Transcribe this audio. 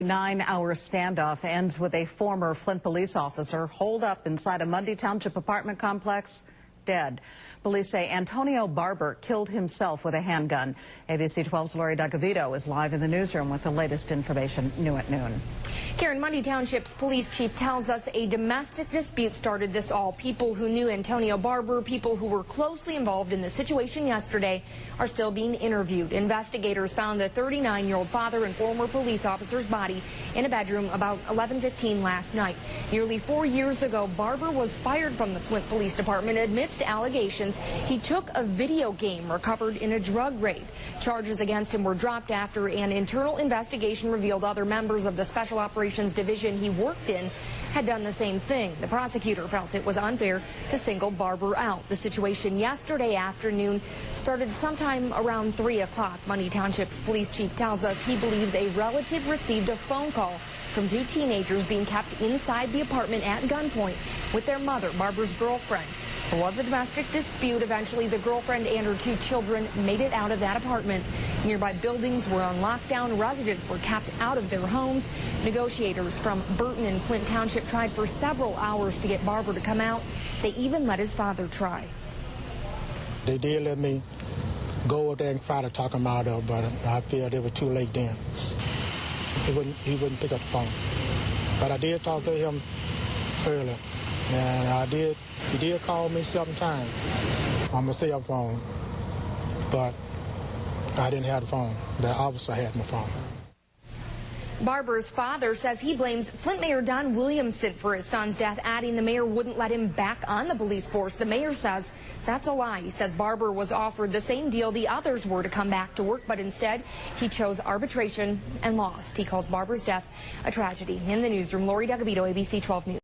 9-hour standoff ends with a former Flint police officer holed up inside a Mundy Township apartment complex, dead. Police say Antonio Barber killed himself with a handgun. ABC 12's Lori DeGavito is live in the newsroom with the latest information new at noon. Karen, Mundy Township's police chief tells us a domestic dispute started this all. People who knew Antonio Barber, people who were closely involved in the situation yesterday, are still being interviewed. Investigators found a 39-year-old father and former police officer's body in a bedroom about 11:15 last night. Nearly 4 years ago, Barber was fired from the Flint Police Department amidst allegations he took a video game recovered in a drug raid. Charges against him were dropped after an internal investigation revealed other members of the Special Operations Division he worked in had done the same thing. The prosecutor felt it was unfair to single Barber out. The situation yesterday afternoon started sometime around 3 o'clock. Mundy Township's police chief tells us he believes a relative received a phone call from two teenagers being kept inside the apartment at gunpoint with their mother, Barber's girlfriend. There was a domestic dispute. Eventually, the girlfriend and her 2 children made it out of that apartment. Nearby buildings were on lockdown. Residents were kept out of their homes. Negotiators from Burton and Flint Township tried for several hours to get Barber to come out. They even let his father try. They did let me go over there and try to talk him out of, but I feel they were too late then. He wouldn't pick up the phone. But I did talk to him earlier, and he did call me 7 times on my cell phone, but I didn't have the phone. The officer had my phone. Barber's father says he blames Flint Mayor Don Williamson for his son's death, adding the mayor wouldn't let him back on the police force. The mayor says that's a lie. He says Barber was offered the same deal the others were to come back to work, but instead he chose arbitration and lost. He calls Barber's death a tragedy. In the newsroom, Lori DeGavito, ABC 12 News.